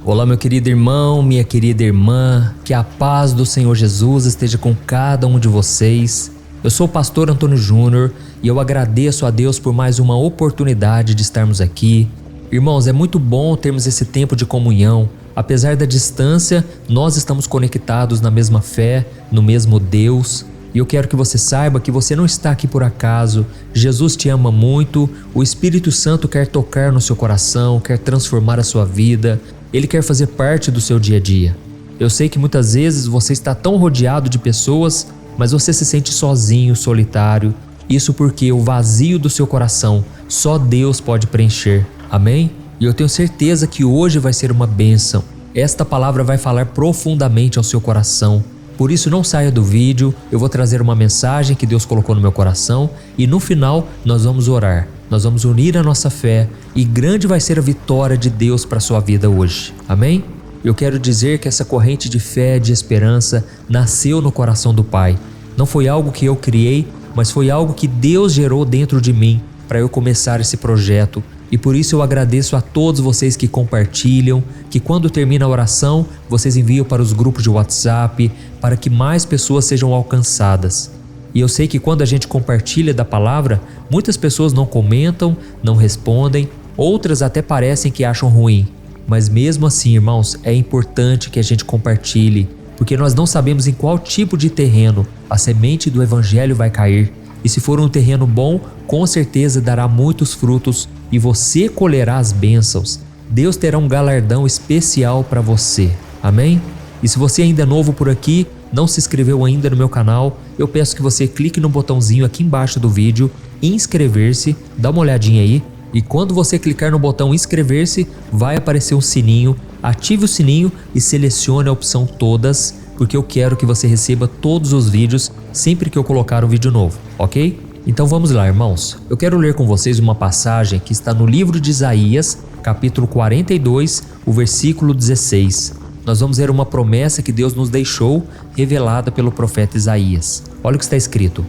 Olá, meu querido irmão, minha querida irmã, que a paz do Senhor Jesus esteja com cada um de vocês. Eu sou o pastor Antônio Júnior e eu agradeço a Deus por mais uma oportunidade de estarmos aqui. Irmãos, é muito bom termos esse tempo de comunhão. Apesar da distância, nós estamos conectados na mesma fé, no mesmo Deus. E eu quero que você saiba que você não está aqui por acaso. Jesus te ama muito, o Espírito Santo quer tocar no seu coração, quer transformar a sua vida. Ele quer fazer parte do seu dia a dia. Eu sei que muitas vezes você está tão rodeado de pessoas, mas você se sente sozinho, solitário. Isso porque o vazio do seu coração só Deus pode preencher. Amém? E eu tenho certeza que hoje vai ser uma bênção. Esta palavra vai falar profundamente ao seu coração. Por isso não saia do vídeo, eu vou trazer uma mensagem que Deus colocou no meu coração e no final nós vamos orar. Nós vamos unir a nossa fé e grande vai ser a vitória de Deus para a sua vida hoje. Amém? Eu quero dizer que essa corrente de fé, de esperança, nasceu no coração do Pai. Não foi algo que eu criei, mas foi algo que Deus gerou dentro de mim para eu começar esse projeto. E por isso eu agradeço a todos vocês que compartilham, que quando termina a oração, vocês enviam para os grupos de WhatsApp, para que mais pessoas sejam alcançadas. E eu sei que quando a gente compartilha da palavra, muitas pessoas não comentam, não respondem, outras até parecem que acham ruim. Mas mesmo assim, irmãos, é importante que a gente compartilhe, porque nós não sabemos em qual tipo de terreno a semente do Evangelho vai cair. E se for um terreno bom, com certeza dará muitos frutos e você colherá as bênçãos. Deus terá um galardão especial para você. Amém? E se você ainda é novo por aqui, não se inscreveu ainda no meu canal, eu peço que você clique no botãozinho aqui embaixo do vídeo, inscrever-se, dá uma olhadinha aí. E quando você clicar no botão inscrever-se, vai aparecer um sininho, ative o sininho e selecione a opção todas, porque eu quero que você receba todos os vídeos sempre que eu colocar um vídeo novo, ok? Então vamos lá, irmãos. Eu quero ler com vocês uma passagem que está no livro de Isaías, capítulo 42, o versículo 16. Nós vamos ver uma promessa que Deus nos deixou, revelada pelo profeta Isaías. Olha o que está escrito: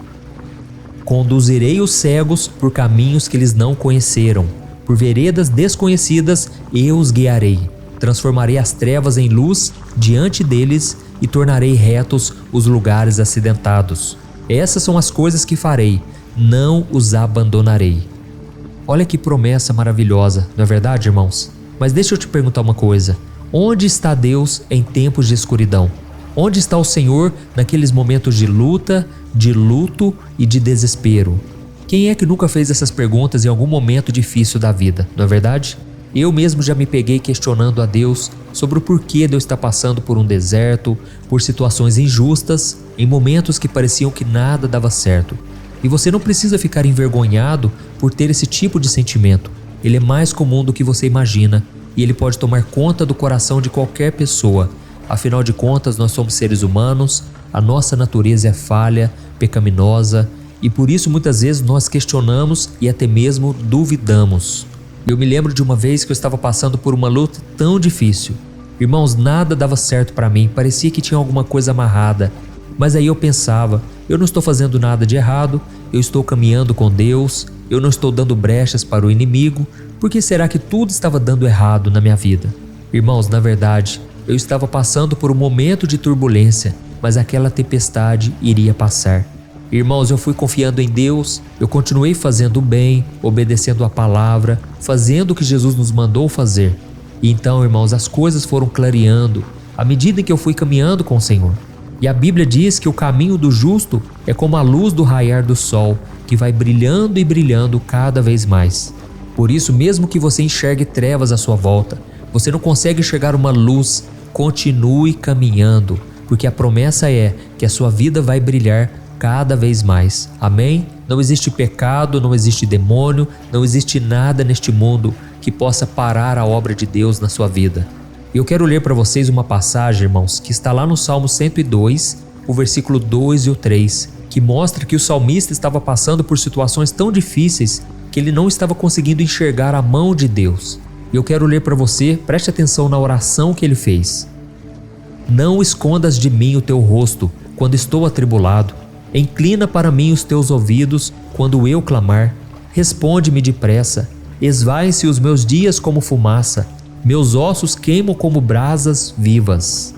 conduzirei os cegos por caminhos que eles não conheceram, por veredas desconhecidas eu os guiarei. Transformarei as trevas em luz diante deles e tornarei retos os lugares acidentados. Essas são as coisas que farei, não os abandonarei. Olha que promessa maravilhosa, não é verdade, irmãos? Mas deixa eu te perguntar uma coisa. Onde está Deus em tempos de escuridão? Onde está o Senhor naqueles momentos de luta, de luto e de desespero? Quem é que nunca fez essas perguntas em algum momento difícil da vida, não é verdade? Eu mesmo já me peguei questionando a Deus sobre o porquê de eu estar passando por um deserto, por situações injustas, em momentos que pareciam que nada dava certo. E você não precisa ficar envergonhado por ter esse tipo de sentimento. Ele é mais comum do que você imagina e ele pode tomar conta do coração de qualquer pessoa. Afinal de contas, nós somos seres humanos, a nossa natureza é falha, pecaminosa e por isso muitas vezes nós questionamos e até mesmo duvidamos. Eu me lembro de uma vez que eu estava passando por uma luta tão difícil. Irmãos, nada dava certo para mim, parecia que tinha alguma coisa amarrada. Mas aí eu pensava, eu não estou fazendo nada de errado, eu estou caminhando com Deus, eu não estou dando brechas para o inimigo, por que será que tudo estava dando errado na minha vida? Irmãos, na verdade, eu estava passando por um momento de turbulência, mas aquela tempestade iria passar. Irmãos, eu fui confiando em Deus, eu continuei fazendo o bem, obedecendo a palavra, fazendo o que Jesus nos mandou fazer. E então, irmãos, as coisas foram clareando à medida que eu fui caminhando com o Senhor. E a Bíblia diz que o caminho do justo é como a luz do raiar do sol, que vai brilhando e brilhando cada vez mais. Por isso, mesmo que você enxergue trevas à sua volta, você não consegue enxergar uma luz, continue caminhando, porque a promessa é que a sua vida vai brilhar cada vez mais. Amém? Não existe pecado, não existe demônio, não existe nada neste mundo que possa parar a obra de Deus na sua vida. Eu quero ler para vocês uma passagem, irmãos, que está lá no Salmo 102, o versículo 2 e o 3, que mostra que o salmista estava passando por situações tão difíceis que ele não estava conseguindo enxergar a mão de Deus. Eu quero ler para você, preste atenção na oração que ele fez. Não escondas de mim o teu rosto quando estou atribulado. Inclina para mim os teus ouvidos quando eu clamar. Responde-me depressa. Esvaem-se os meus dias como fumaça. Meus ossos queimam como brasas vivas.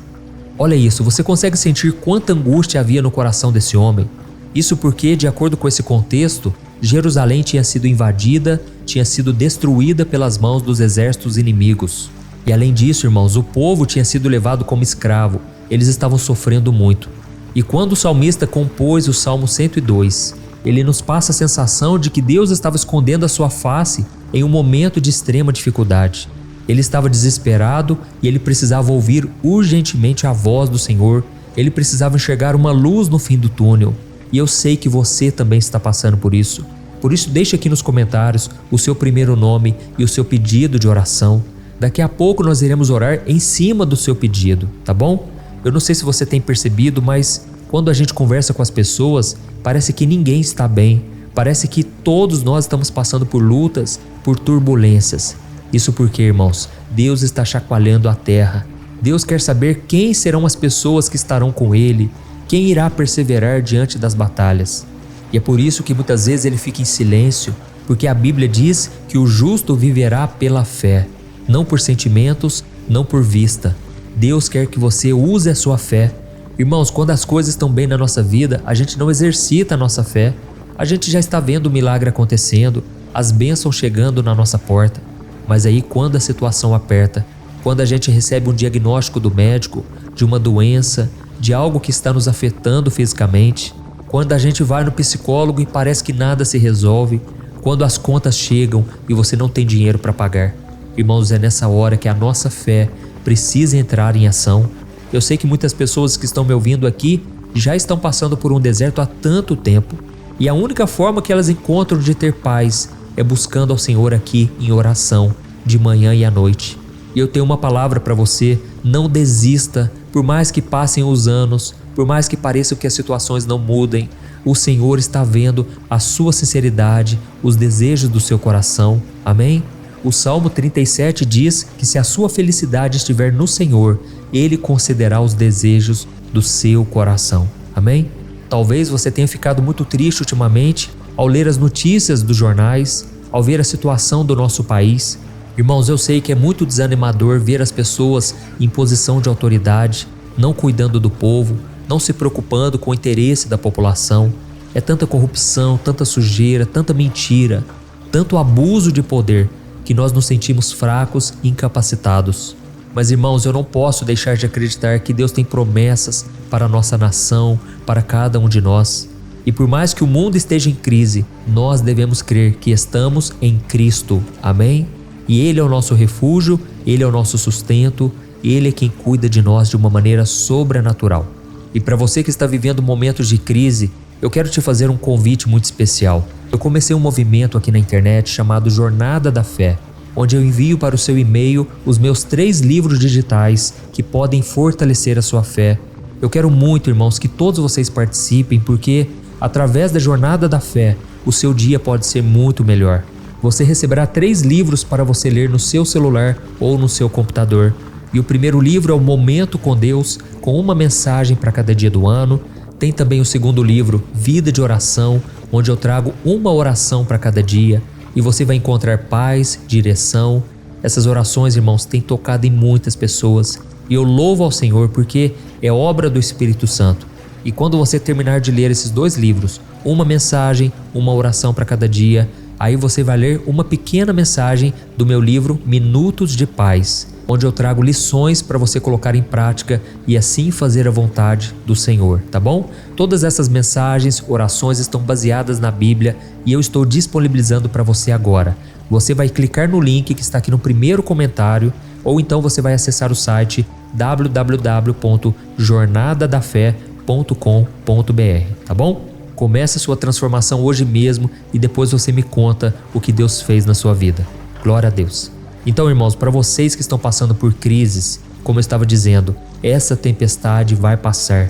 Olha isso, você consegue sentir quanta angústia havia no coração desse homem? Isso porque, de acordo com esse contexto, Jerusalém tinha sido invadida, tinha sido destruída pelas mãos dos exércitos inimigos. E além disso, irmãos, o povo tinha sido levado como escravo. Eles estavam sofrendo muito. E quando o salmista compôs o Salmo 102, ele nos passa a sensação de que Deus estava escondendo a sua face em um momento de extrema dificuldade. Ele estava desesperado e ele precisava ouvir urgentemente a voz do Senhor. Ele precisava enxergar uma luz no fim do túnel. E eu sei que você também está passando por isso. Por isso, deixe aqui nos comentários o seu primeiro nome e o seu pedido de oração. Daqui a pouco nós iremos orar em cima do seu pedido, tá bom? Eu não sei se você tem percebido, mas quando a gente conversa com as pessoas, parece que ninguém está bem. Parece que todos nós estamos passando por lutas, por turbulências. Isso porque, irmãos, Deus está chacoalhando a terra. Deus quer saber quem serão as pessoas que estarão com Ele, quem irá perseverar diante das batalhas. E é por isso que muitas vezes Ele fica em silêncio, porque a Bíblia diz que o justo viverá pela fé, não por sentimentos, não por vista. Deus quer que você use a sua fé. Irmãos, quando as coisas estão bem na nossa vida, a gente não exercita a nossa fé. A gente já está vendo o milagre acontecendo, as bênçãos chegando na nossa porta. Mas aí quando a situação aperta, quando a gente recebe um diagnóstico do médico de uma doença, de algo que está nos afetando fisicamente, quando a gente vai no psicólogo e parece que nada se resolve, quando as contas chegam e você não tem dinheiro para pagar. Irmãos, é nessa hora que a nossa fé precisa entrar em ação. Eu sei que muitas pessoas que estão me ouvindo aqui já estão passando por um deserto há tanto tempo, e a única forma que elas encontram de ter paz é buscando ao Senhor aqui em oração, de manhã e à noite. E eu tenho uma palavra para você: não desista, por mais que passem os anos, por mais que pareça que as situações não mudem, o Senhor está vendo a sua sinceridade, os desejos do seu coração. Amém? O Salmo 37 diz que se a sua felicidade estiver no Senhor, Ele concederá os desejos do seu coração. Amém? Talvez você tenha ficado muito triste ultimamente ao ler as notícias dos jornais, ao ver a situação do nosso país. Irmãos, eu sei que é muito desanimador ver as pessoas em posição de autoridade, não cuidando do povo, não se preocupando com o interesse da população. É tanta corrupção, tanta sujeira, tanta mentira, tanto abuso de poder, que nós nos sentimos fracos e incapacitados. Mas, irmãos, eu não posso deixar de acreditar que Deus tem promessas para a nossa nação, para cada um de nós. E por mais que o mundo esteja em crise, nós devemos crer que estamos em Cristo. Amém? E Ele é o nosso refúgio, Ele é o nosso sustento, Ele é quem cuida de nós de uma maneira sobrenatural. E para você que está vivendo momentos de crise, eu quero te fazer um convite muito especial. Eu comecei um movimento aqui na internet chamado Jornada da Fé, onde eu envio para o seu e-mail os meus 3 livros digitais que podem fortalecer a sua fé. Eu quero muito, irmãos, que todos vocês participem, porque através da Jornada da Fé, o seu dia pode ser muito melhor. Você receberá 3 livros para você ler no seu celular ou no seu computador. E o primeiro livro é o Momento com Deus, com uma mensagem para cada dia do ano. Tem também o segundo livro, Vida de Oração, onde eu trago uma oração para cada dia. E você vai encontrar paz, direção. Essas orações, irmãos, têm tocado em muitas pessoas. E eu louvo ao Senhor porque é obra do Espírito Santo. E quando você terminar de ler esses 2 livros, uma mensagem, uma oração para cada dia, aí você vai ler uma pequena mensagem do meu livro Minutos de Paz, onde eu trago lições para você colocar em prática e assim fazer a vontade do Senhor, tá bom? Todas essas mensagens, orações estão baseadas na Bíblia e eu estou disponibilizando para você agora. Você vai clicar no link que está aqui no primeiro comentário, ou então você vai acessar o site www.jornadadafé.com.br, tá bom? Comece a sua transformação hoje mesmo e depois você me conta o que Deus fez na sua vida. Glória a Deus. Então, irmãos, para vocês que estão passando por crises, como eu estava dizendo, essa tempestade vai passar.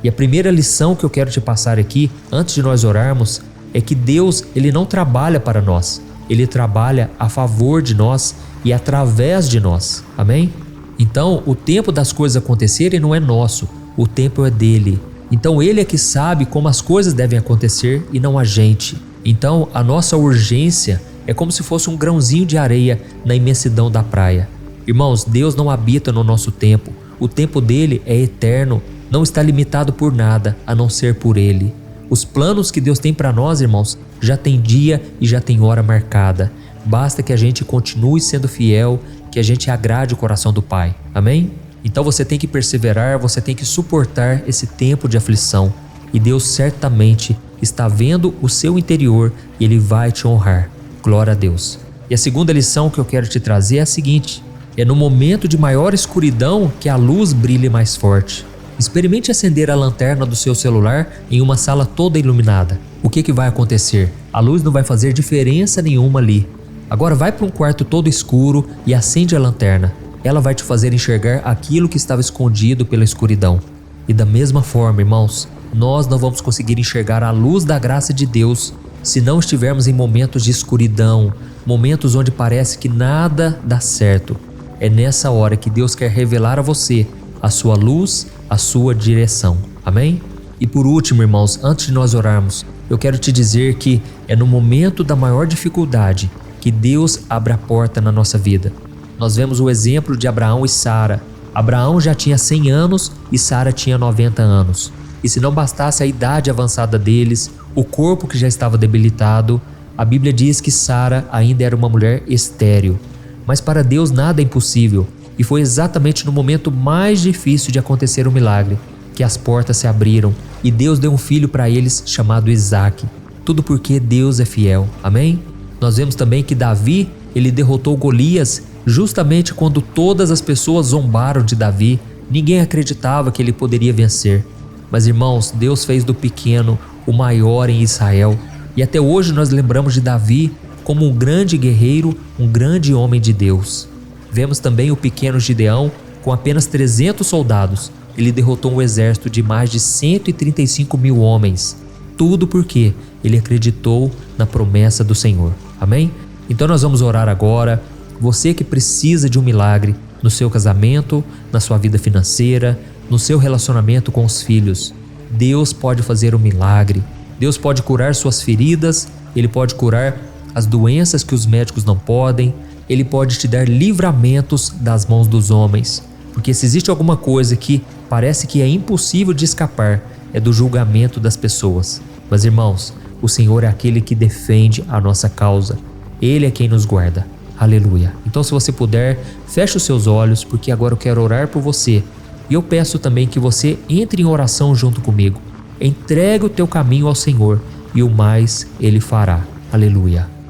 E a primeira lição que eu quero te passar aqui, antes de nós orarmos, é que Deus, Ele não trabalha para nós. Ele trabalha a favor de nós e através de nós. Amém? Então, o tempo das coisas acontecerem não é nosso, o tempo é dele. Então Ele é que sabe como as coisas devem acontecer e não a gente. Então a nossa urgência é como se fosse um grãozinho de areia na imensidão da praia. Irmãos, Deus não habita no nosso tempo. O tempo dele é eterno, não está limitado por nada a não ser por ele. Os planos que Deus tem para nós, irmãos, já tem dia e já tem hora marcada. Basta que a gente continue sendo fiel, que a gente agrade o coração do Pai. Amém? Então você tem que perseverar, você tem que suportar esse tempo de aflição. E Deus certamente está vendo o seu interior e Ele vai te honrar. Glória a Deus. E a segunda lição que eu quero te trazer é a seguinte: é no momento de maior escuridão que a luz brilha mais forte. Experimente acender a lanterna do seu celular em uma sala toda iluminada. O que vai acontecer? A luz não vai fazer diferença nenhuma ali. Agora vai para um quarto todo escuro e acende a lanterna. Ela vai te fazer enxergar aquilo que estava escondido pela escuridão. E da mesma forma, irmãos, nós não vamos conseguir enxergar a luz da graça de Deus se não estivermos em momentos de escuridão, momentos onde parece que nada dá certo. É nessa hora que Deus quer revelar a você a sua luz, a sua direção. Amém? E por último, irmãos, antes de nós orarmos, eu quero te dizer que é no momento da maior dificuldade que Deus abre a porta na nossa vida. Nós vemos o exemplo de Abraão e Sara. Abraão já tinha 100 anos e Sara tinha 90 anos. E se não bastasse a idade avançada deles, o corpo que já estava debilitado, a Bíblia diz que Sara ainda era uma mulher estéril. Mas para Deus nada é impossível. E foi exatamente no momento mais difícil de acontecer o milagre que as portas se abriram e Deus deu um filho para eles chamado Isaque. Tudo porque Deus é fiel. Amém? Nós vemos também que Davi, ele derrotou Golias justamente quando todas as pessoas zombaram de Davi. Ninguém acreditava que ele poderia vencer. Mas irmãos, Deus fez do pequeno o maior em Israel. E até hoje nós lembramos de Davi como um grande guerreiro, um grande homem de Deus. Vemos também o pequeno Gideão com apenas 300 soldados. Ele derrotou um exército de mais de 135 mil homens. Tudo porque ele acreditou na promessa do Senhor. Amém? Então nós vamos orar agora. Você que precisa de um milagre no seu casamento, na sua vida financeira, no seu relacionamento com os filhos. Deus pode fazer um milagre. Deus pode curar suas feridas. Ele pode curar as doenças que os médicos não podem. Ele pode te dar livramentos das mãos dos homens. Porque se existe alguma coisa que parece que é impossível de escapar, é do julgamento das pessoas. Mas irmãos, o Senhor é aquele que defende a nossa causa. Ele é quem nos guarda. Aleluia. Então se você puder, feche os seus olhos, porque agora eu quero orar por você. E eu peço também que você entre em oração junto comigo. Entregue o teu caminho ao Senhor e o mais Ele fará. Aleluia.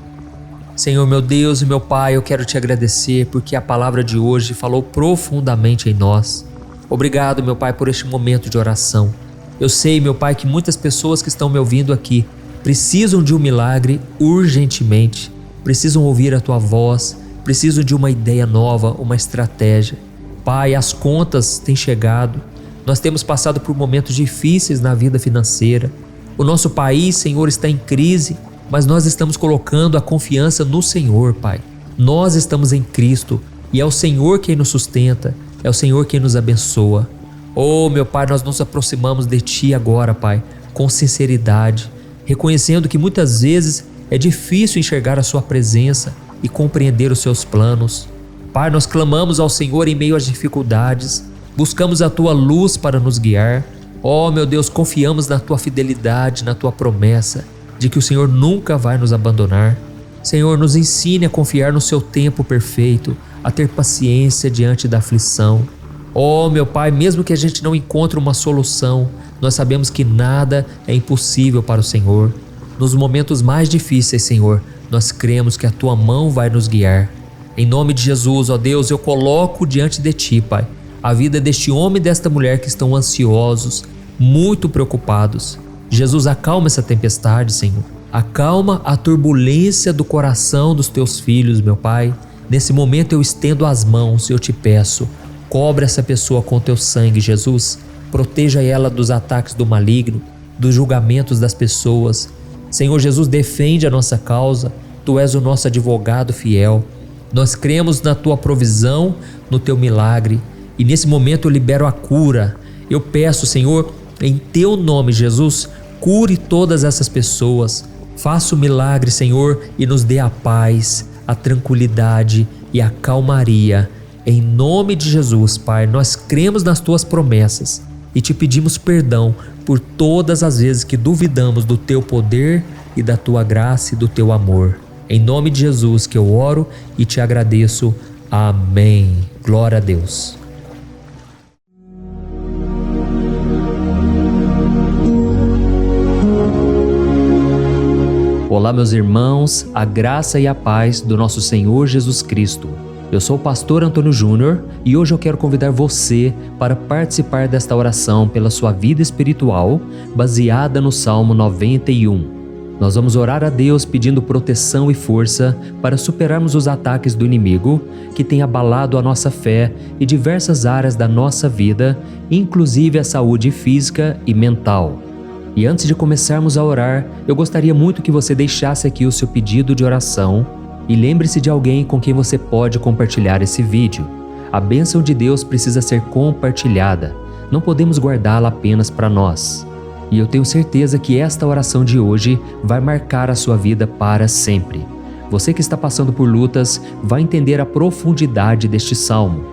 Senhor, meu Deus e meu Pai, eu quero te agradecer porque a palavra de hoje falou profundamente em nós. Obrigado, meu Pai, por este momento de oração. Eu sei, meu Pai, que muitas pessoas que estão me ouvindo aqui precisam de um milagre urgentemente, precisam ouvir a Tua voz, precisam de uma ideia nova, uma estratégia. Pai, as contas têm chegado, nós temos passado por momentos difíceis na vida financeira. O nosso país, Senhor, está em crise, mas nós estamos colocando a confiança no Senhor, Pai. Nós estamos em Cristo e é o Senhor quem nos sustenta, é o Senhor quem nos abençoa. Oh, meu Pai, nós nos aproximamos de Ti agora, Pai, com sinceridade, reconhecendo que muitas vezes é difícil enxergar a Sua presença e compreender os Seus planos. Pai, nós clamamos ao Senhor em meio às dificuldades, buscamos a Tua luz para nos guiar. Oh, meu Deus, confiamos na Tua fidelidade, na Tua promessa de que o Senhor nunca vai nos abandonar. Senhor, nos ensine a confiar no Seu tempo perfeito, a ter paciência diante da aflição. Oh, meu Pai, mesmo que a gente não encontre uma solução, nós sabemos que nada é impossível para o Senhor. Nos momentos mais difíceis, Senhor, nós cremos que a Tua mão vai nos guiar. Em nome de Jesus, ó Deus, eu coloco diante de Ti, Pai, a vida deste homem e desta mulher que estão ansiosos, muito preocupados. Jesus, acalma essa tempestade, Senhor. Acalma a turbulência do coração dos Teus filhos, meu Pai. Nesse momento eu estendo as mãos e eu te peço, cobre essa pessoa com Teu sangue, Jesus. Proteja ela dos ataques do maligno, dos julgamentos das pessoas. Senhor Jesus, defende a nossa causa. Tu és o nosso advogado fiel. Nós cremos na Tua provisão, no Teu milagre. E nesse momento eu libero a cura. Eu peço, Senhor, em Teu nome, Jesus, cure todas essas pessoas. Faça o milagre, Senhor, e nos dê a paz, a tranquilidade e a calmaria. Em nome de Jesus, Pai, nós cremos nas Tuas promessas e Te pedimos perdão por todas as vezes que duvidamos do Teu poder e da Tua graça e do Teu amor. Em nome de Jesus que eu oro e Te agradeço. Amém. Glória a Deus. Olá, meus irmãos, a graça e a paz do nosso Senhor Jesus Cristo. Eu sou o pastor Antônio Júnior e hoje eu quero convidar você para participar desta oração pela sua vida espiritual, baseada no Salmo 91. Nós vamos orar a Deus pedindo proteção e força para superarmos os ataques do inimigo que tem abalado a nossa fé e diversas áreas da nossa vida, inclusive a saúde física e mental. E antes de começarmos a orar, eu gostaria muito que você deixasse aqui o seu pedido de oração e lembre-se de alguém com quem você pode compartilhar esse vídeo. A bênção de Deus precisa ser compartilhada, não podemos guardá-la apenas para nós. E eu tenho certeza que esta oração de hoje vai marcar a sua vida para sempre. Você que está passando por lutas vai entender a profundidade deste salmo.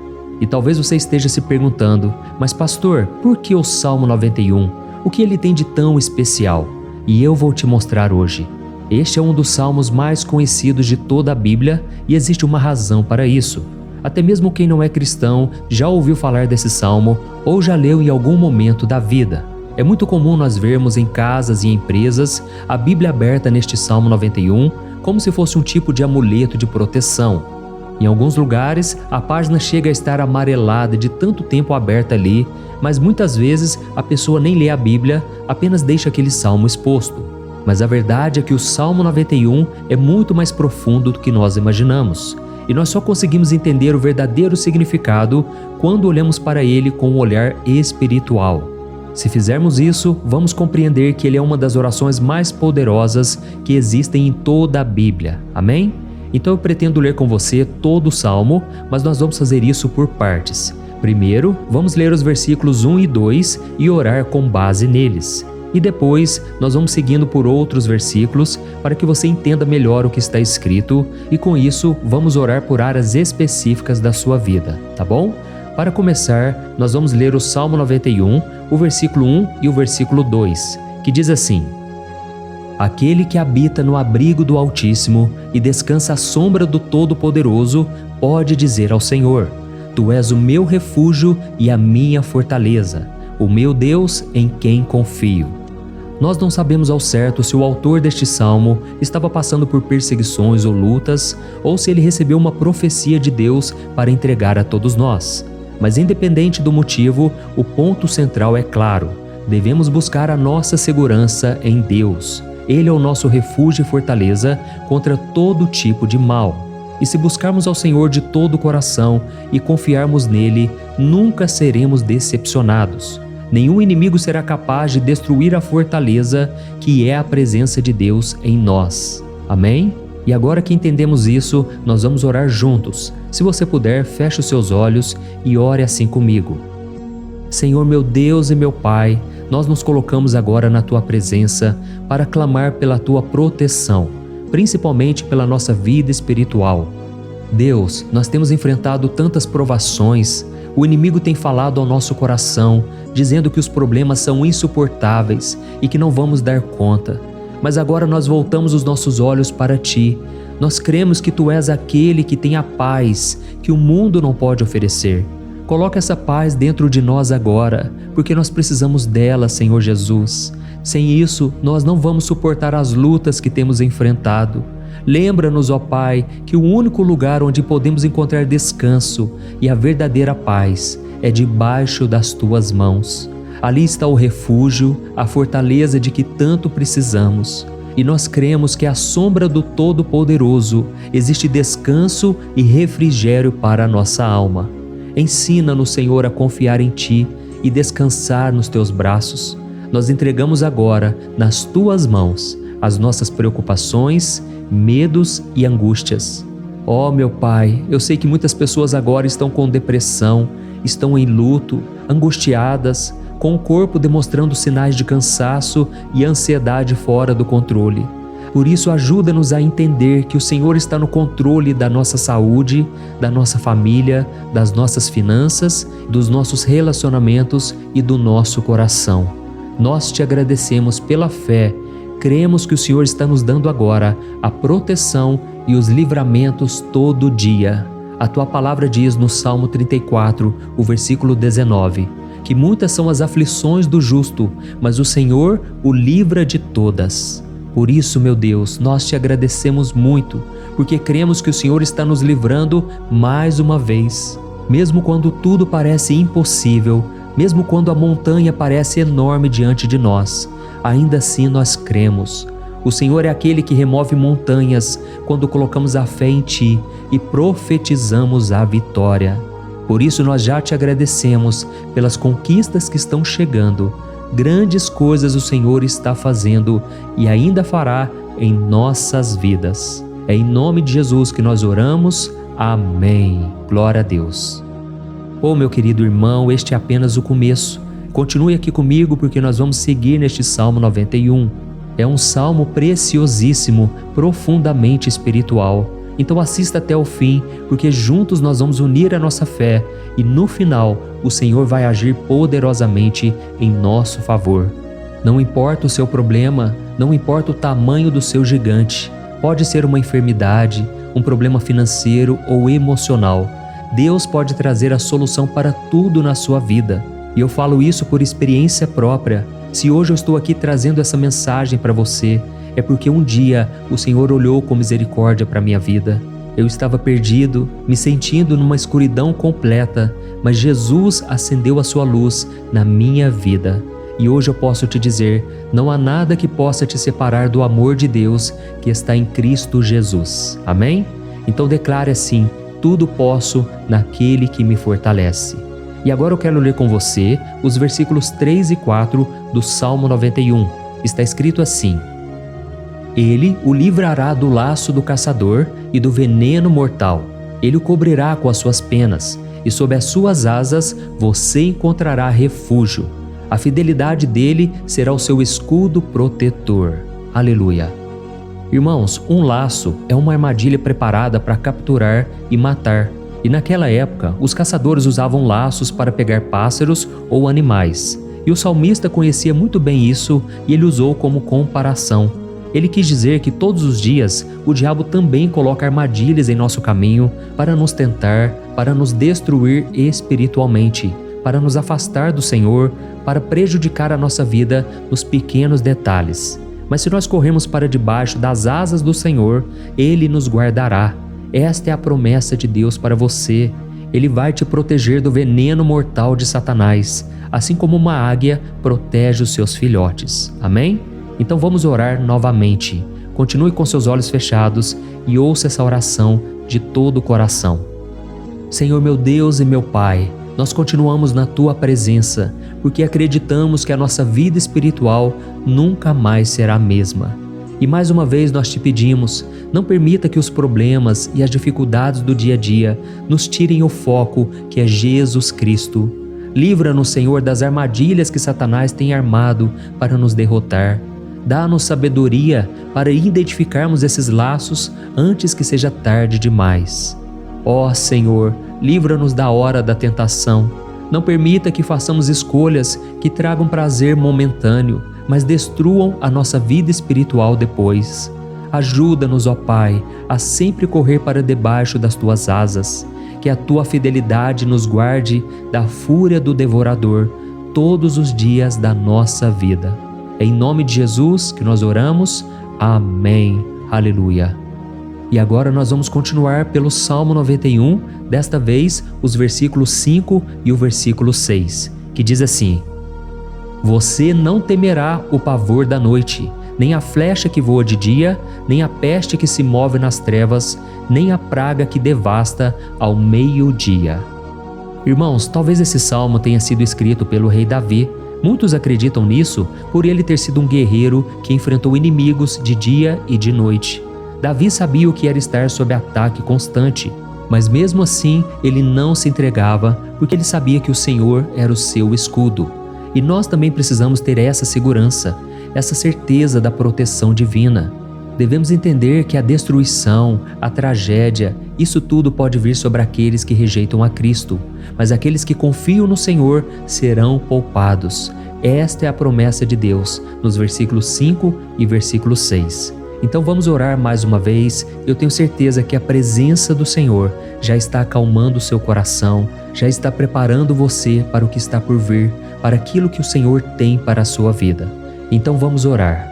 E talvez você esteja se perguntando, mas pastor, por que o Salmo 91? O que ele tem de tão especial? E eu vou te mostrar hoje. Este é um dos salmos mais conhecidos de toda a Bíblia e existe uma razão para isso. Até mesmo quem não é cristão já ouviu falar desse salmo ou já leu em algum momento da vida. É muito comum nós vermos em casas e empresas a Bíblia aberta neste Salmo 91 como se fosse um tipo de amuleto de proteção. Em alguns lugares, a página chega a estar amarelada de tanto tempo aberta ali, mas muitas vezes a pessoa nem lê a Bíblia, apenas deixa aquele salmo exposto. Mas a verdade é que o Salmo 91 é muito mais profundo do que nós imaginamos. E nós só conseguimos entender o verdadeiro significado quando olhamos para ele com um olhar espiritual. Se fizermos isso, vamos compreender que ele é uma das orações mais poderosas que existem em toda a Bíblia. Amém? Então eu pretendo ler com você todo o Salmo, mas nós vamos fazer isso por partes. Primeiro, vamos ler os versículos 1 e 2 e orar com base neles. E depois, nós vamos seguindo por outros versículos para que você entenda melhor o que está escrito e com isso, vamos orar por áreas específicas da sua vida, tá bom? Para começar, nós vamos ler o Salmo 91, o versículo 1 e o versículo 2, que diz assim: Aquele que habita no abrigo do Altíssimo e descansa à sombra do Todo-Poderoso pode dizer ao Senhor: Tu és o meu refúgio e a minha fortaleza, o meu Deus em quem confio. Nós não sabemos ao certo se o autor deste salmo estava passando por perseguições ou lutas, ou se ele recebeu uma profecia de Deus para entregar a todos nós. Mas independente do motivo, o ponto central é claro: devemos buscar a nossa segurança em Deus. Ele é o nosso refúgio e fortaleza contra todo tipo de mal. E se buscarmos ao Senhor de todo o coração e confiarmos nele, nunca seremos decepcionados. Nenhum inimigo será capaz de destruir a fortaleza que é a presença de Deus em nós. Amém? E agora que entendemos isso, nós vamos orar juntos. Se você puder, feche os seus olhos e ore assim comigo. Senhor meu Deus e meu Pai, nós nos colocamos agora na Tua presença para clamar pela Tua proteção, principalmente pela nossa vida espiritual. Deus, nós temos enfrentado tantas provações, o inimigo tem falado ao nosso coração, dizendo que os problemas são insuportáveis e que não vamos dar conta. Mas agora nós voltamos os nossos olhos para Ti. Nós cremos que Tu és aquele que tem a paz que o mundo não pode oferecer. Coloca essa paz dentro de nós agora, porque nós precisamos dela, Senhor Jesus. Sem isso, nós não vamos suportar as lutas que temos enfrentado. Lembra-nos, ó Pai, que o único lugar onde podemos encontrar descanso e a verdadeira paz é debaixo das Tuas mãos. Ali está o refúgio, a fortaleza de que tanto precisamos. E nós cremos que à sombra do Todo-Poderoso existe descanso e refrigério para a nossa alma. Ensina-nos, Senhor, a confiar em Ti e descansar nos Teus braços. Nós entregamos agora, nas Tuas mãos, as nossas preocupações, medos e angústias. Ó meu Pai, eu sei que muitas pessoas agora estão com depressão, estão em luto, angustiadas, com o corpo demonstrando sinais de cansaço e ansiedade fora do controle. Por isso, ajuda-nos a entender que o Senhor está no controle da nossa saúde, da nossa família, das nossas finanças, dos nossos relacionamentos e do nosso coração. Nós te agradecemos pela fé. Cremos que o Senhor está nos dando agora a proteção e os livramentos todo dia. A tua palavra diz no Salmo 34, o versículo 19, que muitas são as aflições do justo, mas o Senhor o livra de todas. Por isso, meu Deus, nós te agradecemos muito, porque cremos que o Senhor está nos livrando mais uma vez. Mesmo quando tudo parece impossível, mesmo quando a montanha parece enorme diante de nós, ainda assim nós cremos. O Senhor é aquele que remove montanhas quando colocamos a fé em Ti e profetizamos a vitória. Por isso nós já te agradecemos pelas conquistas que estão chegando. Grandes coisas o Senhor está fazendo e ainda fará em nossas vidas. É em nome de Jesus que nós oramos. Amém. Glória a Deus. Oh, meu querido irmão, este é apenas o começo. Continue aqui comigo porque nós vamos seguir neste Salmo 91. É um salmo preciosíssimo, profundamente espiritual. Então assista até o fim, porque juntos nós vamos unir a nossa fé e no final o Senhor vai agir poderosamente em nosso favor. Não importa o seu problema, não importa o tamanho do seu gigante. Pode ser uma enfermidade, um problema financeiro ou emocional. Deus pode trazer a solução para tudo na sua vida. E eu falo isso por experiência própria. Se hoje eu estou aqui trazendo essa mensagem para você, é porque um dia o Senhor olhou com misericórdia para a minha vida. Eu estava perdido, me sentindo numa escuridão completa, mas Jesus acendeu a sua luz na minha vida. E hoje eu posso te dizer, não há nada que possa te separar do amor de Deus que está em Cristo Jesus. Amém? Então declare assim: tudo posso naquele que me fortalece. E agora eu quero ler com você os versículos 3 e 4 do Salmo 91. Está escrito assim: Ele o livrará do laço do caçador e do veneno mortal. Ele o cobrirá com as suas penas, e sob as suas asas você encontrará refúgio. A fidelidade dele será o seu escudo protetor. Aleluia. Irmãos, um laço é uma armadilha preparada para capturar e matar. E naquela época, os caçadores usavam laços para pegar pássaros ou animais. E o salmista conhecia muito bem isso e ele usou como comparação. Ele quis dizer que todos os dias o diabo também coloca armadilhas em nosso caminho para nos tentar, para nos destruir espiritualmente, para nos afastar do Senhor, para prejudicar a nossa vida nos pequenos detalhes. Mas se nós corrermos para debaixo das asas do Senhor, Ele nos guardará. Esta é a promessa de Deus para você. Ele vai te proteger do veneno mortal de Satanás, assim como uma águia protege os seus filhotes. Amém? Então vamos orar novamente. Continue com seus olhos fechados e ouça essa oração de todo o coração. Senhor meu Deus e meu Pai, nós continuamos na Tua presença, porque acreditamos que a nossa vida espiritual nunca mais será a mesma. E mais uma vez nós te pedimos, não permita que os problemas e as dificuldades do dia a dia nos tirem o foco que é Jesus Cristo. Livra-nos, Senhor, das armadilhas que Satanás tem armado para nos derrotar. Dá-nos sabedoria para identificarmos esses laços antes que seja tarde demais. Ó Senhor, livra-nos da hora da tentação. Não permita que façamos escolhas que tragam prazer momentâneo, mas destruam a nossa vida espiritual depois. Ajuda-nos, ó Pai, a sempre correr para debaixo das Tuas asas, que a Tua fidelidade nos guarde da fúria do devorador todos os dias da nossa vida. É em nome de Jesus que nós oramos. Amém. Aleluia. E agora nós vamos continuar pelo Salmo 91, desta vez os versículos 5 e o versículo 6, que diz assim: Você não temerá o pavor da noite, nem a flecha que voa de dia, nem a peste que se move nas trevas, nem a praga que devasta ao meio-dia. Irmãos, talvez esse salmo tenha sido escrito pelo rei Davi. Muitos acreditam nisso por ele ter sido um guerreiro que enfrentou inimigos de dia e de noite. Davi sabia o que era estar sob ataque constante, mas mesmo assim ele não se entregava porque ele sabia que o Senhor era o seu escudo. E nós também precisamos ter essa segurança, essa certeza da proteção divina. Devemos entender que a destruição, a tragédia, isso tudo pode vir sobre aqueles que rejeitam a Cristo, mas aqueles que confiam no Senhor serão poupados. Esta é a promessa de Deus, nos versículos 5 e versículo 6. Então vamos orar mais uma vez. Eu tenho certeza que a presença do Senhor já está acalmando o seu coração, já está preparando você para o que está por vir, para aquilo que o Senhor tem para a sua vida. Então vamos orar.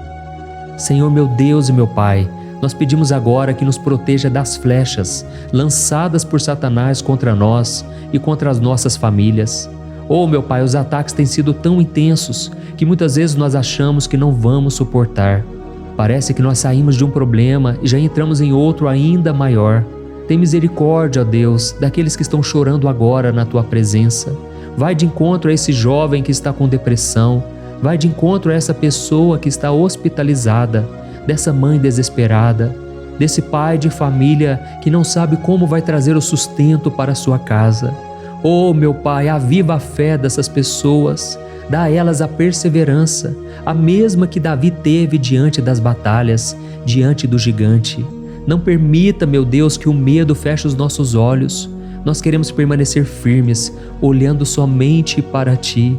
Senhor meu Deus e meu Pai, nós pedimos agora que nos proteja das flechas lançadas por Satanás contra nós e contra as nossas famílias. Oh meu Pai, os ataques têm sido tão intensos que muitas vezes nós achamos que não vamos suportar. Parece que nós saímos de um problema e já entramos em outro ainda maior. Tem misericórdia, ó Deus, daqueles que estão chorando agora na Tua presença. Vai de encontro a esse jovem que está com depressão. Vai de encontro a essa pessoa que está hospitalizada, dessa mãe desesperada, desse pai de família que não sabe como vai trazer o sustento para a sua casa. Oh, meu Pai, aviva a fé dessas pessoas, dá a elas a perseverança, a mesma que Davi teve diante das batalhas, diante do gigante. Não permita, meu Deus, que o medo feche os nossos olhos. Nós queremos permanecer firmes, olhando somente para Ti.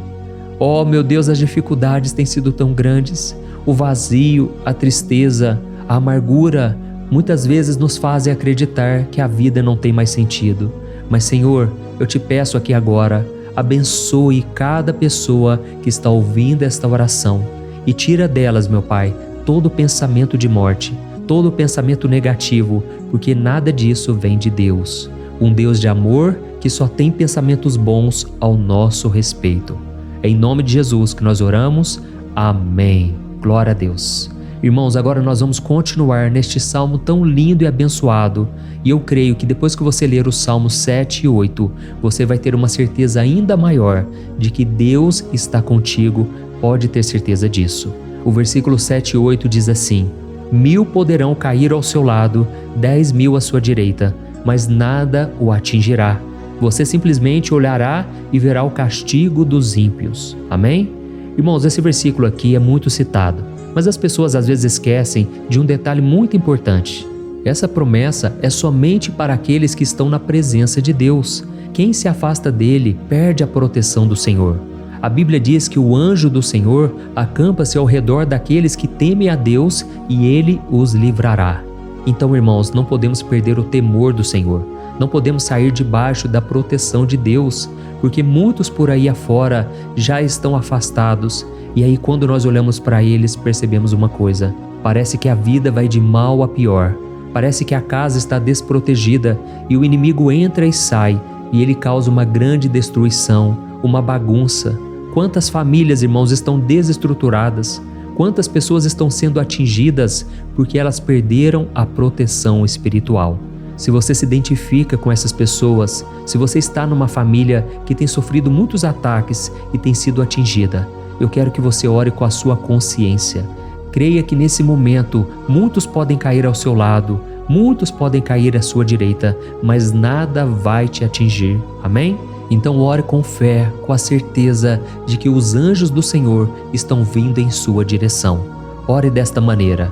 Oh, meu Deus, as dificuldades têm sido tão grandes. O vazio, a tristeza, a amargura, muitas vezes nos fazem acreditar que a vida não tem mais sentido. Mas, Senhor, eu te peço aqui agora, abençoe cada pessoa que está ouvindo esta oração e tira delas, meu Pai, todo pensamento de morte, todo pensamento negativo, porque nada disso vem de Deus. Um Deus de amor que só tem pensamentos bons ao nosso respeito. É em nome de Jesus que nós oramos. Amém. Glória a Deus. Irmãos, agora nós vamos continuar neste salmo tão lindo e abençoado. E eu creio que depois que você ler os salmos 7 e 8, você vai ter uma certeza ainda maior de que Deus está contigo. Pode ter certeza disso. O versículo 7 e 8 diz assim: 1000 poderão cair ao seu lado, 10.000 à sua direita, mas nada o atingirá. Você simplesmente olhará e verá o castigo dos ímpios. Amém? Irmãos, esse versículo aqui é muito citado, mas as pessoas às vezes esquecem de um detalhe muito importante. Essa promessa é somente para aqueles que estão na presença de Deus. Quem se afasta dele perde a proteção do Senhor. A Bíblia diz que o anjo do Senhor acampa-se ao redor daqueles que temem a Deus e ele os livrará. Então, irmãos, não podemos perder o temor do Senhor. Não podemos sair debaixo da proteção de Deus, porque muitos por aí afora já estão afastados. E aí, quando nós olhamos para eles, percebemos uma coisa: parece que a vida vai de mal a pior. Parece que a casa está desprotegida e o inimigo entra e sai, e ele causa uma grande destruição, uma bagunça. Quantas famílias, irmãos, estão desestruturadas? Quantas pessoas estão sendo atingidas porque elas perderam a proteção espiritual? Se você se identifica com essas pessoas, se você está numa família que tem sofrido muitos ataques e tem sido atingida, eu quero que você ore com a sua consciência. Creia que nesse momento muitos podem cair ao seu lado, muitos podem cair à sua direita, mas nada vai te atingir. Amém? Então ore com fé, com a certeza de que os anjos do Senhor estão vindo em sua direção. Ore desta maneira: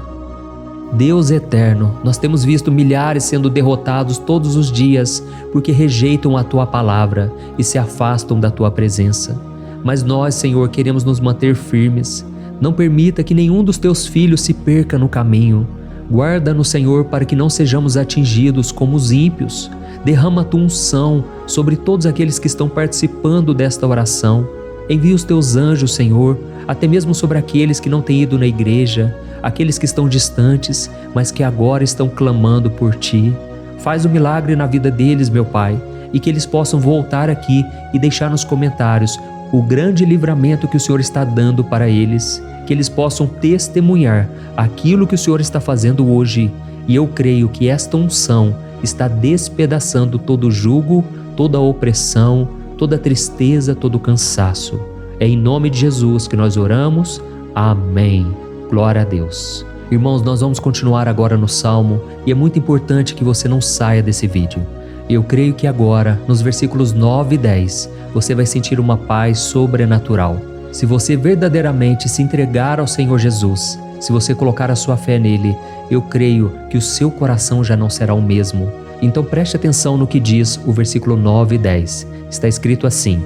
Deus eterno, nós temos visto milhares sendo derrotados todos os dias porque rejeitam a Tua palavra e se afastam da Tua presença. Mas nós, Senhor, queremos nos manter firmes. Não permita que nenhum dos Teus filhos se perca no caminho. Guarda-nos, Senhor, para que não sejamos atingidos como os ímpios. Derrama a Tua unção sobre todos aqueles que estão participando desta oração. Envia os Teus anjos, Senhor, até mesmo sobre aqueles que não têm ido na igreja, aqueles que estão distantes, mas que agora estão clamando por Ti. Faz um milagre na vida deles, meu Pai, e que eles possam voltar aqui e deixar nos comentários o grande livramento que o Senhor está dando para eles, que eles possam testemunhar aquilo que o Senhor está fazendo hoje. E eu creio que esta unção está despedaçando todo jugo, toda opressão, toda tristeza, todo cansaço. É em nome de Jesus que nós oramos. Amém. Glória a Deus. Irmãos, nós vamos continuar agora no Salmo e é muito importante que você não saia desse vídeo. Eu creio que agora, nos versículos 9 e 10, você vai sentir uma paz sobrenatural. Se você verdadeiramente se entregar ao Senhor Jesus, Se você colocar a sua fé nele, eu creio que o seu coração já não será o mesmo. Então preste atenção no que diz o versículo 9 e 10. Está escrito assim: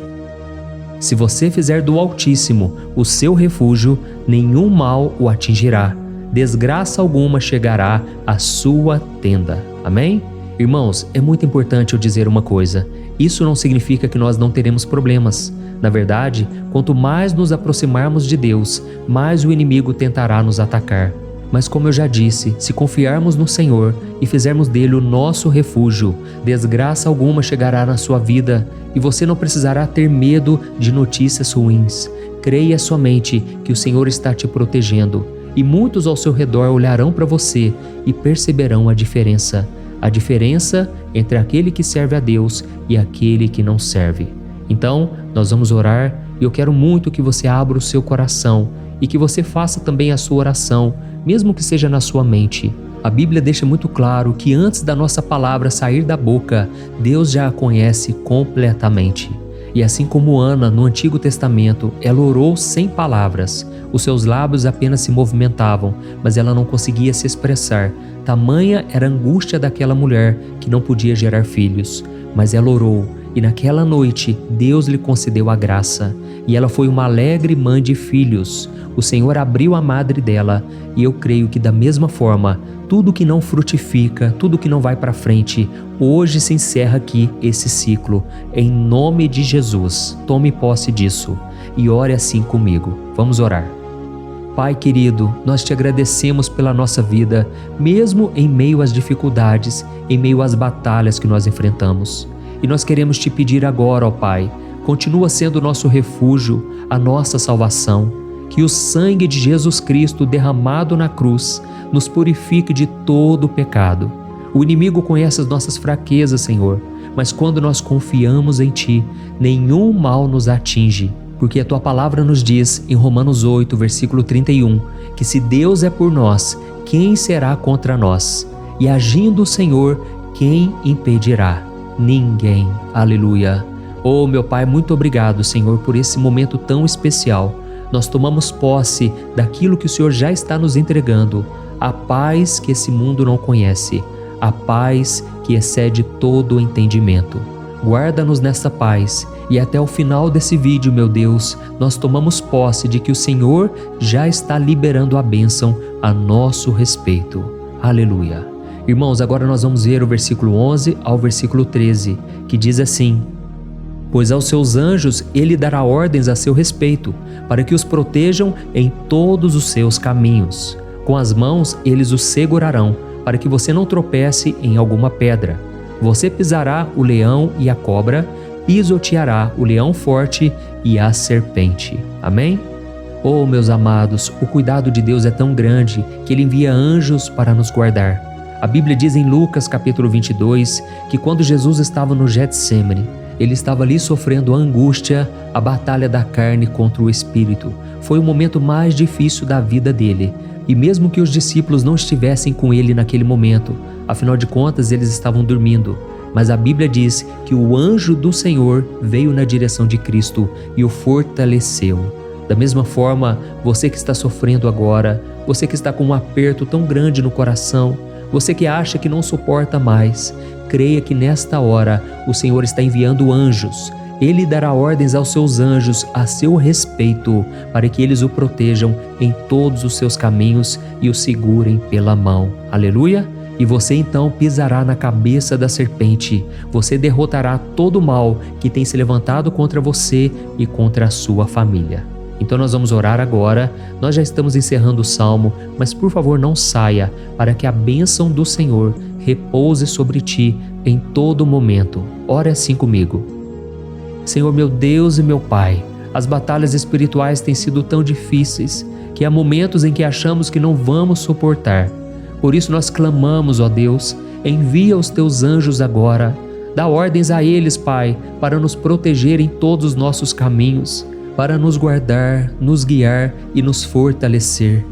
se você fizer do Altíssimo o seu refúgio, nenhum mal o atingirá, desgraça alguma chegará à sua tenda. Amém? Irmãos, é muito importante eu dizer uma coisa. Isso não significa que nós não teremos problemas. Na verdade, quanto mais nos aproximarmos de Deus, mais o inimigo tentará nos atacar. Mas como eu já disse, se confiarmos no Senhor e fizermos dele o nosso refúgio, desgraça alguma chegará na sua vida e você não precisará ter medo de notícias ruins. Creia somente que o Senhor está te protegendo e muitos ao seu redor olharão para você e perceberão a diferença entre aquele que serve a Deus e aquele que não serve. Então, nós vamos orar e eu quero muito que você abra o seu coração e que você faça também a sua oração, mesmo que seja na sua mente. A Bíblia deixa muito claro que antes da nossa palavra sair da boca, Deus já a conhece completamente. E assim como Ana, no Antigo Testamento, ela orou sem palavras. Os seus lábios apenas se movimentavam, mas ela não conseguia se expressar. Tamanha era a angústia daquela mulher que não podia gerar filhos. Mas ela orou, e naquela noite Deus lhe concedeu a graça. E ela foi uma alegre mãe de filhos. O Senhor abriu a madre dela, e eu creio que da mesma forma, tudo que não frutifica, tudo que não vai para frente, hoje se encerra aqui esse ciclo. Em nome de Jesus, tome posse disso e ore assim comigo. Vamos orar. Pai querido, nós te agradecemos pela nossa vida, mesmo em meio às dificuldades, em meio às batalhas que nós enfrentamos. E nós queremos te pedir agora, ó Pai, continua sendo o nosso refúgio, a nossa salvação. Que o sangue de Jesus Cristo derramado na cruz nos purifique de todo o pecado. O inimigo conhece as nossas fraquezas, Senhor, mas quando nós confiamos em Ti, nenhum mal nos atinge, porque a Tua palavra nos diz em Romanos 8, versículo 31, que se Deus é por nós, quem será contra nós? E agindo o Senhor, quem impedirá? Ninguém. Aleluia. Oh, meu Pai, muito obrigado, Senhor, por esse momento tão especial. Nós tomamos posse daquilo que o Senhor já está nos entregando, a paz que esse mundo não conhece, a paz que excede todo o entendimento. Guarda-nos nessa paz e até o final desse vídeo, meu Deus, nós tomamos posse de que o Senhor já está liberando a bênção a nosso respeito. Aleluia. Irmãos, agora nós vamos ver o versículo 11 ao versículo 13, que diz assim: pois aos seus anjos ele dará ordens a seu respeito, para que os protejam em todos os seus caminhos. Com as mãos eles os segurarão, para que você não tropece em alguma pedra. Você pisará o leão e a cobra, pisoteará o leão forte e a serpente. Amém? Oh, meus amados, o cuidado de Deus é tão grande que Ele envia anjos para nos guardar. A Bíblia diz em Lucas capítulo 22 que quando Jesus estava no Getsêmani, Ele estava ali sofrendo a angústia, a batalha da carne contra o espírito. Foi o momento mais difícil da vida dele. E mesmo que os discípulos não estivessem com ele naquele momento, afinal de contas eles estavam dormindo, mas a Bíblia diz que o anjo do Senhor veio na direção de Cristo e o fortaleceu. Da mesma forma, você que está sofrendo agora, você que está com um aperto tão grande no coração, você que acha que não suporta mais, creia que nesta hora o Senhor está enviando anjos. Ele dará ordens aos seus anjos a seu respeito, para que eles o protejam em todos os seus caminhos e o segurem pela mão. Aleluia! E você então pisará na cabeça da serpente. Você derrotará todo o mal que tem se levantado contra você e contra a sua família. Então nós vamos orar agora. Nós já estamos encerrando o salmo, mas por favor não saia, para que a bênção do Senhor repouse sobre ti em todo momento. Ore assim comigo. Senhor meu Deus e meu Pai, as batalhas espirituais têm sido tão difíceis que há momentos em que achamos que não vamos suportar. Por isso nós clamamos, ó Deus, envia os teus anjos agora. Dá ordens a eles, Pai, para nos proteger em todos os nossos caminhos, para nos guardar, nos guiar e nos fortalecer.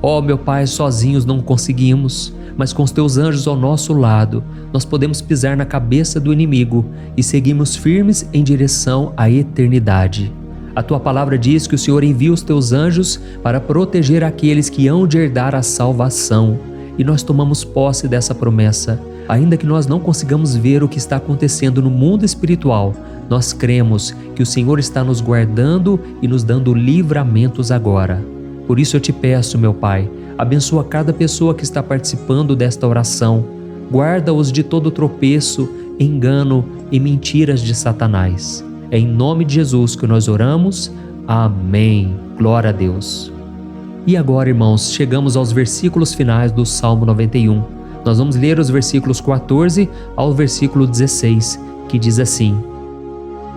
Ó meu Pai, sozinhos não conseguimos, mas com os teus anjos ao nosso lado, nós podemos pisar na cabeça do inimigo e seguimos firmes em direção à eternidade. A tua palavra diz que o Senhor envia os teus anjos para proteger aqueles que hão de herdar a salvação. E nós tomamos posse dessa promessa. Ainda que nós não consigamos ver o que está acontecendo no mundo espiritual, nós cremos que o Senhor está nos guardando e nos dando livramentos agora. Por isso eu te peço, meu Pai, abençoa cada pessoa que está participando desta oração. Guarda-os de todo tropeço, engano e mentiras de Satanás. É em nome de Jesus que nós oramos. Amém. Glória a Deus. E agora, irmãos, chegamos aos versículos finais do Salmo 91. Nós vamos ler os versículos 14 ao versículo 16, que diz assim: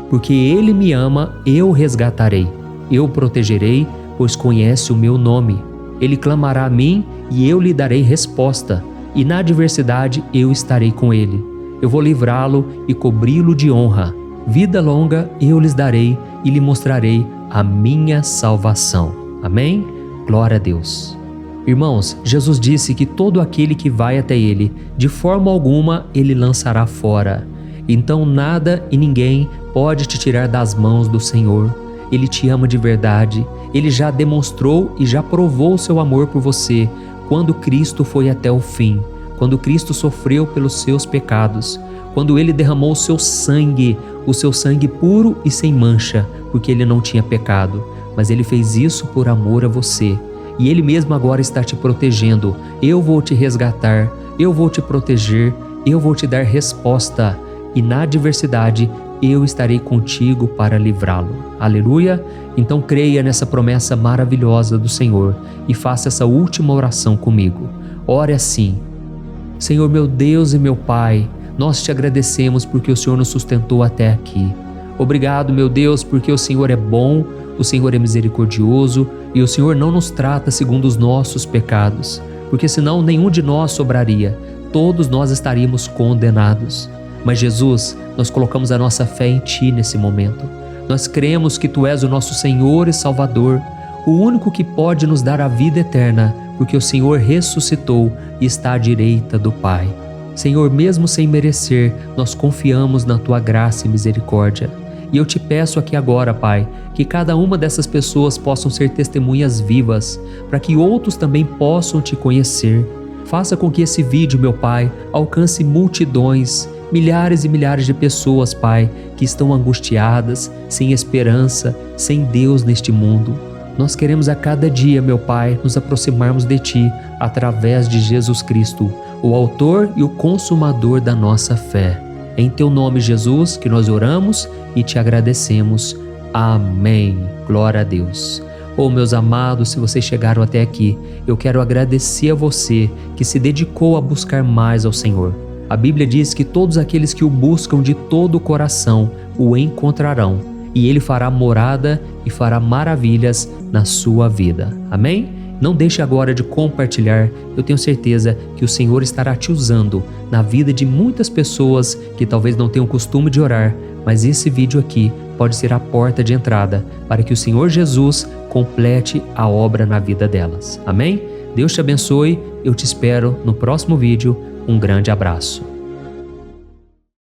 Porque Ele me ama, eu o resgatarei, eu o protegerei, pois conhece o meu nome. Ele clamará a mim e eu lhe darei resposta, e na adversidade eu estarei com ele. Eu vou livrá-lo e cobri-lo de honra. Vida longa eu lhes darei e lhe mostrarei a minha salvação. Amém? Glória a Deus. Irmãos, Jesus disse que todo aquele que vai até ele, de forma alguma ele lançará fora. Então nada e ninguém pode te tirar das mãos do Senhor. Ele te ama de verdade. Ele já demonstrou e já provou o seu amor por você quando Cristo foi até o fim, quando Cristo sofreu pelos seus pecados, quando Ele derramou o seu sangue puro e sem mancha, porque Ele não tinha pecado, mas Ele fez isso por amor a você. E Ele mesmo agora está te protegendo. Eu vou te resgatar, eu vou te proteger, eu vou te dar resposta, e na adversidade eu estarei contigo para livrá-lo. Aleluia! Então creia nessa promessa maravilhosa do Senhor e faça essa última oração comigo. Ore assim: Senhor meu Deus e meu Pai, nós te agradecemos porque o Senhor nos sustentou até aqui. Obrigado, meu Deus, porque o Senhor é bom, o Senhor é misericordioso e o Senhor não nos trata segundo os nossos pecados, porque senão nenhum de nós sobraria, todos nós estaríamos condenados. Mas Jesus, nós colocamos a nossa fé em Ti nesse momento. Nós cremos que Tu és o nosso Senhor e Salvador, o único que pode nos dar a vida eterna, porque o Senhor ressuscitou e está à direita do Pai. Senhor, mesmo sem merecer, nós confiamos na Tua graça e misericórdia. E eu te peço aqui agora, Pai, que cada uma dessas pessoas possam ser testemunhas vivas, para que outros também possam Te conhecer. Faça com que esse vídeo, meu Pai, alcance multidões, milhares e milhares de pessoas, Pai, que estão angustiadas, sem esperança, sem Deus neste mundo. Nós queremos a cada dia, meu Pai, nos aproximarmos de Ti através de Jesus Cristo, o autor e o consumador da nossa fé. É em Teu nome, Jesus, que nós oramos e Te agradecemos. Amém. Glória a Deus. Oh, meus amados, se vocês chegaram até aqui, eu quero agradecer a você que se dedicou a buscar mais ao Senhor. A Bíblia diz que todos aqueles que o buscam de todo o coração o encontrarão, e Ele fará morada e fará maravilhas na sua vida. Amém? Não deixe agora de compartilhar. Eu tenho certeza que o Senhor estará te usando na vida de muitas pessoas que talvez não tenham costume de orar, mas esse vídeo aqui pode ser a porta de entrada para que o Senhor Jesus complete a obra na vida delas. Amém? Deus te abençoe. Eu te espero no próximo vídeo. Um grande abraço.